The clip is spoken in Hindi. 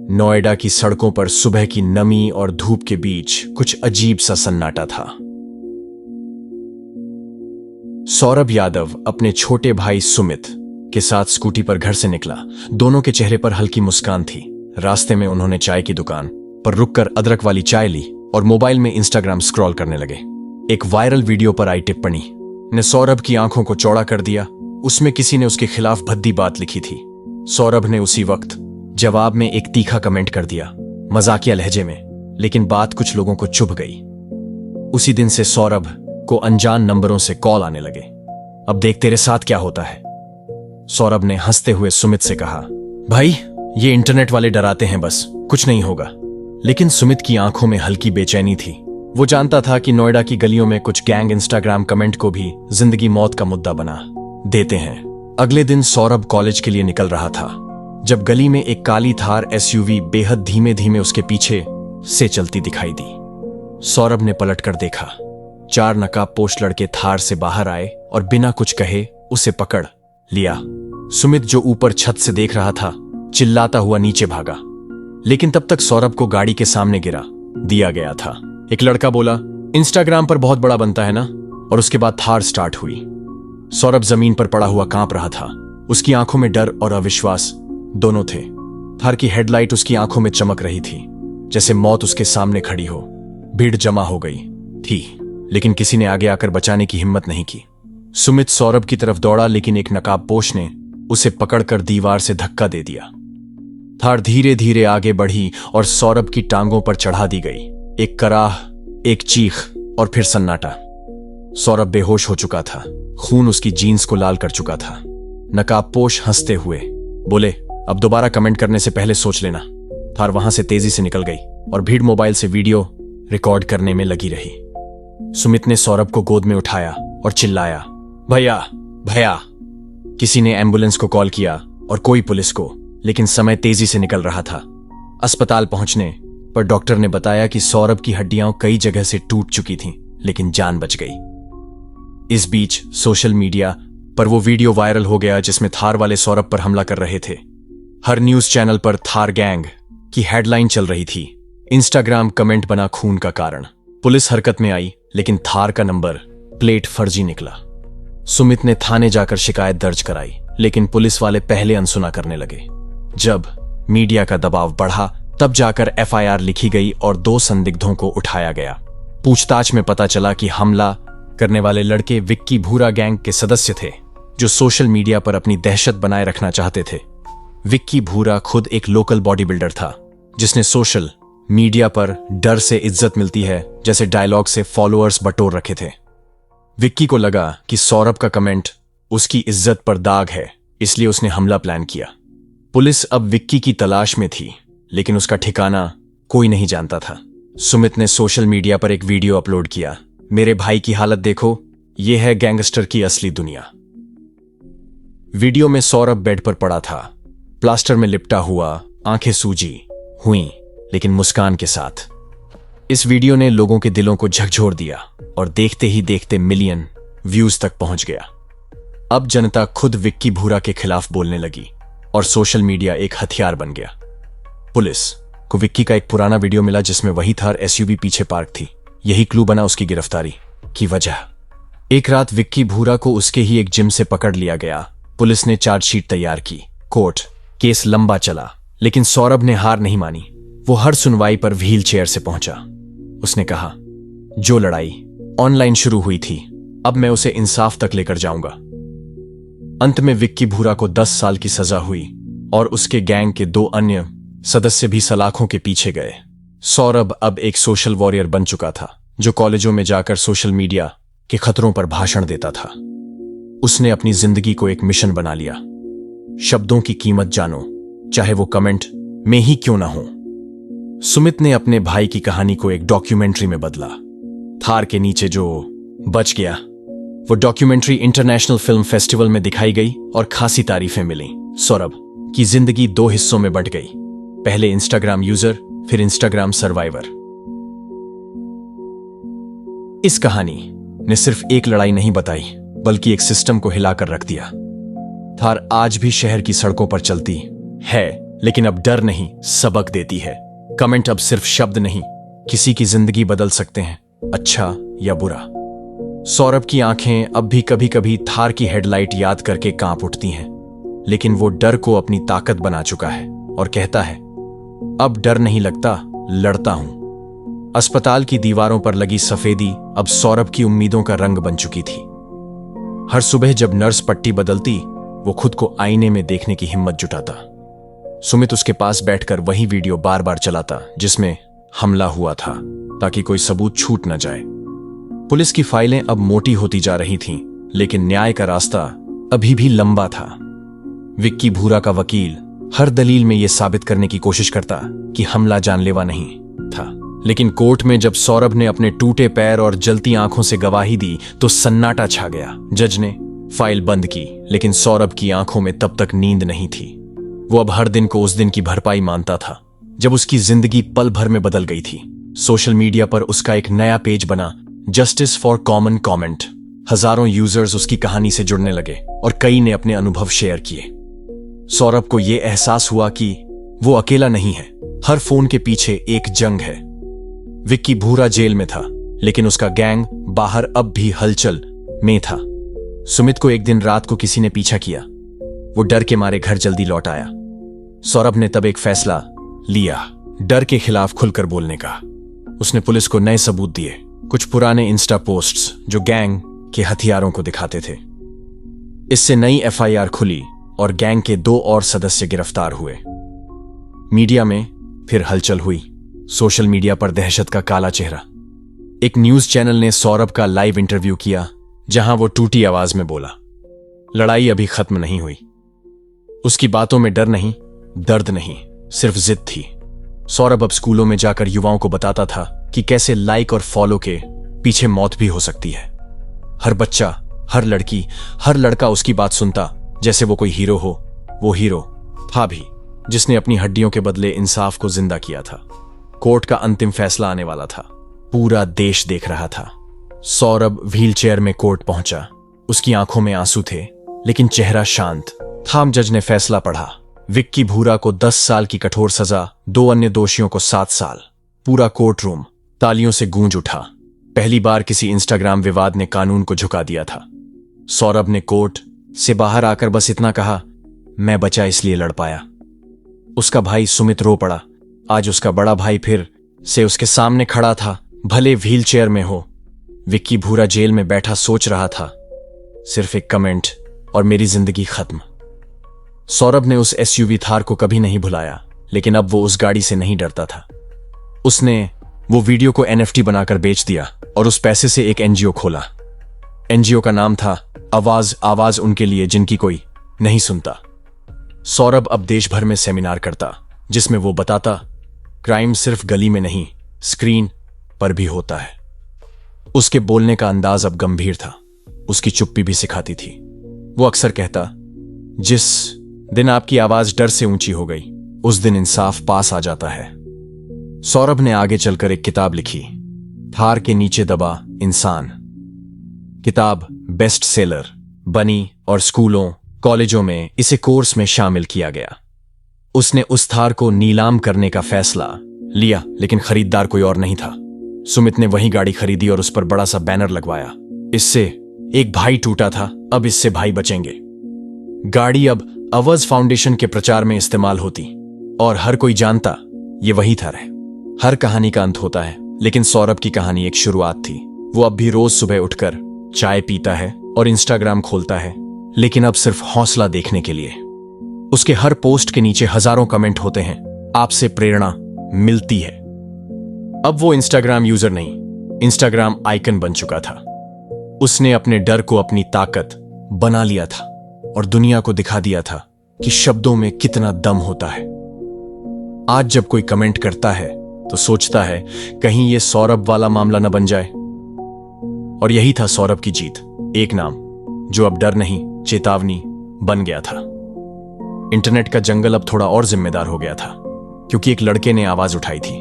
नोएडा की सड़कों पर सुबह की नमी और धूप के बीच कुछ अजीब सा सन्नाटा था। सौरभ यादव अपने छोटे भाई सुमित के साथ स्कूटी पर घर से निकला। दोनों के चेहरे पर हल्की मुस्कान थी। रास्ते में उन्होंने चाय की दुकान पर रुककर अदरक वाली चाय ली और मोबाइल में इंस्टाग्राम स्क्रॉल करने लगे। एक वायरल वीडियो पर आई टिप्पणी ने सौरभ की आंखों को चौड़ा कर दिया। उसमें किसी ने उसके खिलाफ भद्दी बात लिखी थी। सौरभ ने उसी वक्त जवाब में एक तीखा कमेंट कर दिया, मजाकिया लहजे में, लेकिन बात कुछ लोगों को चुभ गई। उसी दिन से सौरभ को अनजान नंबरों से कॉल आने लगे। अब देख तेरे साथ क्या होता है। सौरभ ने हंसते हुए सुमित से कहा, भाई ये इंटरनेट वाले डराते हैं, बस कुछ नहीं होगा। लेकिन सुमित की आंखों में हल्की बेचैनी थी। वो जानता था कि नोएडा की गलियों में कुछ गैंग इंस्टाग्राम कमेंट को भी जिंदगी मौत का मुद्दा बना देते हैं। अगले दिन सौरभ कॉलेज के लिए निकल रहा था जब गली में एक काली थार एसयूवी बेहद धीमे धीमे उसके पीछे से चलती दिखाई दी। सौरभ ने पलटकर देखा। 4 नकाबपोश लड़के थार से बाहर आए और बिना कुछ कहे उसे पकड़ लिया। सुमित जो ऊपर छत से देख रहा था चिल्लाता हुआ नीचे भागा, लेकिन तब तक सौरभ को गाड़ी के सामने गिरा दिया गया था। एक लड़का बोला, इंस्टाग्राम पर बहुत बड़ा बनता है ना, और उसके बाद थार स्टार्ट हुई। सौरभ जमीन पर पड़ा हुआ कांप रहा था। उसकी आंखों में डर और अविश्वास दोनों थे। थार की हेडलाइट उसकी आंखों में चमक रही थी, जैसे मौत उसके सामने खड़ी हो। भीड़ जमा हो गई थी, लेकिन किसी ने आगे आकर बचाने की हिम्मत नहीं की। सुमित सौरभ की तरफ दौड़ा, लेकिन एक नकाबपोश ने उसे पकड़कर दीवार से धक्का दे दिया। थार धीरे धीरे आगे बढ़ी और सौरभ की टांगों पर चढ़ा दी गई। एक कराह, एक चीख और फिर सन्नाटा। सौरभ बेहोश हो चुका था। खून उसकी जीन्स को लाल कर चुका था। नकाबपोश हंसते हुए बोले, अब दोबारा कमेंट करने से पहले सोच लेना। थार वहां से तेजी से निकल गई और भीड़ मोबाइल से वीडियो रिकॉर्ड करने में लगी रही। सुमित ने सौरभ को गोद में उठाया और चिल्लाया, भैया भैया। किसी ने एम्बुलेंस को कॉल किया और कोई पुलिस को, लेकिन समय तेजी से निकल रहा था। अस्पताल पहुंचने पर डॉक्टर ने बताया कि सौरभ की हड्डियां कई जगह से टूट चुकी थीं, लेकिन जान बच गई। इस बीच सोशल मीडिया पर वो वीडियो वायरल हो गया जिसमें थार वाले सौरभ पर हमला कर रहे थे। हर न्यूज चैनल पर थार गैंग की हेडलाइन चल रही थी। इंस्टाग्राम कमेंट बना खून का कारण। पुलिस हरकत में आई, लेकिन थार का नंबर प्लेट फर्जी निकला। सुमित ने थाने जाकर शिकायत दर्ज कराई, लेकिन पुलिस वाले पहले अनसुना करने लगे। जब मीडिया का दबाव बढ़ा, तब जाकर एफआईआर लिखी गई और 2 संदिग्धों को उठाया गया। पूछताछ में पता चला कि हमला करने वाले लड़के विक्की भूरा गैंग के सदस्य थे, जो सोशल मीडिया पर अपनी दहशत बनाए रखना चाहते थे। विक्की भूरा खुद एक लोकल बॉडी बिल्डर था, जिसने सोशल मीडिया पर डर से इज्जत मिलती है जैसे डायलॉग से फॉलोअर्स बटोर रखे थे। विक्की को लगा कि सौरभ का कमेंट उसकी इज्जत पर दाग है, इसलिए उसने हमला प्लान किया। पुलिस अब विक्की की तलाश में थी, लेकिन उसका ठिकाना कोई नहीं जानता था। सुमित ने सोशल मीडिया पर एक वीडियो अपलोड किया, मेरे भाई की हालत देखो, यह है गैंगस्टर की असली दुनिया। वीडियो में सौरभ बेड पर पड़ा था, प्लास्टर में लिपटा हुआ, आंखें सूजी हुई, लेकिन मुस्कान के साथ। इस वीडियो ने लोगों के दिलों को झकझोर दिया और देखते ही देखते मिलियन व्यूज तक पहुंच गया। अब जनता खुद विक्की भूरा के खिलाफ बोलने लगी और सोशल मीडिया एक हथियार बन गया। पुलिस को विक्की का एक पुराना वीडियो मिला जिसमें वही थार एसयूवी पीछे पार्क थी। यही क्लू बना उसकी गिरफ्तारी की वजह। एक रात विक्की भूरा को उसके ही एक जिम से पकड़ लिया गया। पुलिस ने चार्जशीट तैयार की। कोर्ट केस लंबा चला, लेकिन सौरभ ने हार नहीं मानी। वो हर सुनवाई पर व्हील चेयर से पहुंचा। उसने कहा, जो लड़ाई ऑनलाइन शुरू हुई थी, अब मैं उसे इंसाफ तक लेकर जाऊंगा। अंत में विक्की भूरा को 10 साल की सजा हुई और उसके गैंग के 2 अन्य सदस्य भी सलाखों के पीछे गए। सौरभ अब एक सोशल वॉरियर बन चुका था, जो कॉलेजों में जाकर सोशल मीडिया के खतरों पर भाषण देता था। उसने अपनी जिंदगी को एक मिशन बना लिया। शब्दों की कीमत जानो, चाहे वो कमेंट में ही क्यों ना हो। सुमित ने अपने भाई की कहानी को एक डॉक्यूमेंट्री में बदला। थार के नीचे जो बच गया, वो डॉक्यूमेंट्री इंटरनेशनल फिल्म फेस्टिवल में दिखाई गई और खासी तारीफें मिली। सौरभ की जिंदगी 2 हिस्सों में बंट गई, पहले इंस्टाग्राम यूजर, फिर इंस्टाग्राम सर्वाइवर। इस कहानी ने सिर्फ एक लड़ाई नहीं बताई, बल्कि एक सिस्टम को हिलाकर रख दिया। थार आज भी शहर की सड़कों पर चलती है, लेकिन अब डर नहीं सबक देती है। कमेंट अब सिर्फ शब्द नहीं, किसी की जिंदगी बदल सकते हैं, अच्छा या बुरा। सौरभ की आंखें अब भी कभी कभी थार की हेडलाइट याद करके कांप उठती हैं, लेकिन वो डर को अपनी ताकत बना चुका है और कहता है, अब डर नहीं लगता, लड़ता हूं। अस्पताल की दीवारों पर लगी सफेदी अब सौरभ की उम्मीदों का रंग बन चुकी थी। हर सुबह जब नर्स पट्टी बदलती, वो खुद को आईने में देखने की हिम्मत जुटाता। सुमित उसके पास बैठकर वही वीडियो बार बार चलाता जिसमें हमला हुआ था, ताकि कोई सबूत छूट न जाए। पुलिस की फाइलें अब मोटी होती जा रही थीं, लेकिन न्याय का रास्ता अभी भी लंबा था। विक्की भूरा का वकील हर दलील में यह साबित करने की कोशिश करता कि हमला जानलेवा नहीं था, लेकिन कोर्ट में जब सौरभ ने अपने टूटे पैर और जलती आंखों से गवाही दी तो सन्नाटा छा गया। जज ने फाइल बंद की, लेकिन सौरभ की आंखों में तब तक नींद नहीं थी। वो अब हर दिन को उस दिन की भरपाई मानता था जब उसकी जिंदगी पल भर में बदल गई थी। सोशल मीडिया पर उसका एक नया पेज बना, जस्टिस फॉर कॉमन कॉमेंट। हजारों यूजर्स उसकी कहानी से जुड़ने लगे और कई ने अपने अनुभव शेयर किए। सौरभ को यह एहसास हुआ कि वो अकेला नहीं है, हर फोन के पीछे एक जंग है। विक्की भूरा जेल में था, लेकिन उसका गैंग बाहर अब भी हलचल में था। सुमित को एक दिन रात को किसी ने पीछा किया। वो डर के मारे घर जल्दी लौट आया। सौरभ ने तब एक फैसला लिया, डर के खिलाफ खुलकर बोलने का। उसने पुलिस को नए सबूत दिए, कुछ पुराने इंस्टा पोस्ट्स जो गैंग के हथियारों को दिखाते थे। इससे नई एफआईआर खुली और गैंग के 2 और सदस्य गिरफ्तार हुए। मीडिया में फिर हलचल हुई। सोशल मीडिया पर दहशत का काला चेहरा। एक न्यूज चैनल ने सौरभ का लाइव इंटरव्यू किया, जहां वो टूटी आवाज में बोला, लड़ाई अभी खत्म नहीं हुई। उसकी बातों में डर नहीं, दर्द नहीं, सिर्फ जिद थी। सौरभ अब स्कूलों में जाकर युवाओं को बताता था कि कैसे लाइक और फॉलो के पीछे मौत भी हो सकती है। हर बच्चा, हर लड़की, हर लड़का उसकी बात सुनता जैसे वो कोई हीरो हो। वो हीरो था भी, जिसने अपनी हड्डियों के बदले इंसाफ को जिंदा किया था। कोर्ट का अंतिम फैसला आने वाला था। पूरा देश देख रहा था। सौरभ व्हीलचेयर में कोर्ट पहुंचा। उसकी आंखों में आंसू थे, लेकिन चेहरा शांत था। जज ने फैसला पढ़ा। विक्की भूरा को 10 साल की कठोर सजा, 2 अन्य दोषियों को 7 साल। पूरा कोर्ट रूम तालियों से गूंज उठा। पहली बार किसी इंस्टाग्राम विवाद ने कानून को झुका दिया था। सौरभ ने कोर्ट से बाहर आकर बस इतना कहा, मैं बचा इसलिए लड़ पाया। उसका भाई सुमित रो पड़ा। आज उसका बड़ा भाई फिर से उसके सामने खड़ा था, भले व्हीलचेयर में हो। विक्की भूरा जेल में बैठा सोच रहा था, सिर्फ एक कमेंट और मेरी जिंदगी खत्म। सौरभ ने उस एसयूवी थार को कभी नहीं भुलाया, लेकिन अब वो उस गाड़ी से नहीं डरता था। उसने वो वीडियो को एनएफटी बनाकर बेच दिया और उस पैसे से एक एनजीओ खोला। एनजीओ का नाम था आवाज, आवाज उनके लिए जिनकी कोई नहीं सुनता। सौरभ अब देश भर में सेमिनार करता, जिसमें वो बताता, क्राइम सिर्फ गली में नहीं, स्क्रीन पर भी होता है। उसके बोलने का अंदाज अब गंभीर था। उसकी चुप्पी भी सिखाती थी। वो अक्सर कहता, जिस दिन आपकी आवाज डर से ऊंची हो गई, उस दिन इंसाफ पास आ जाता है। सौरभ ने आगे चलकर एक किताब लिखी, थार के नीचे दबा इंसान। किताब बेस्ट सेलर बनी और स्कूलों, कॉलेजों में इसे कोर्स में शामिल किया गया। उसने उस थार को नीलाम करने का फैसला लिया, लेकिन खरीदार कोई और नहीं था। सुमित ने वही गाड़ी खरीदी और उस पर बड़ा सा बैनर लगवाया, इससे एक भाई टूटा था, अब इससे भाई बचेंगे। गाड़ी अब आवाज फाउंडेशन के प्रचार में इस्तेमाल होती और हर कोई जानता ये वही थार है। हर कहानी का अंत होता है, लेकिन सौरभ की कहानी एक शुरुआत थी। वो अब भी रोज सुबह उठकर चाय पीता है और इंस्टाग्राम खोलता है, लेकिन अब सिर्फ हौसला देखने के लिए। उसके हर पोस्ट के नीचे हजारों कमेंट होते हैं, आपसे प्रेरणा मिलती है। अब वो इंस्टाग्राम यूजर नहीं, इंस्टाग्राम आइकन बन चुका था। उसने अपने डर को अपनी ताकत बना लिया था और दुनिया को दिखा दिया था कि शब्दों में कितना दम होता है। आज जब कोई कमेंट करता है तो सोचता है कहीं ये सौरभ वाला मामला न बन जाए। और यही था सौरभ की जीत, एक नाम जो अब डर नहीं, चेतावनी बन गया था। इंटरनेट का जंगल अब थोड़ा और जिम्मेदार हो गया था, क्योंकि एक लड़के ने आवाज उठाई थी।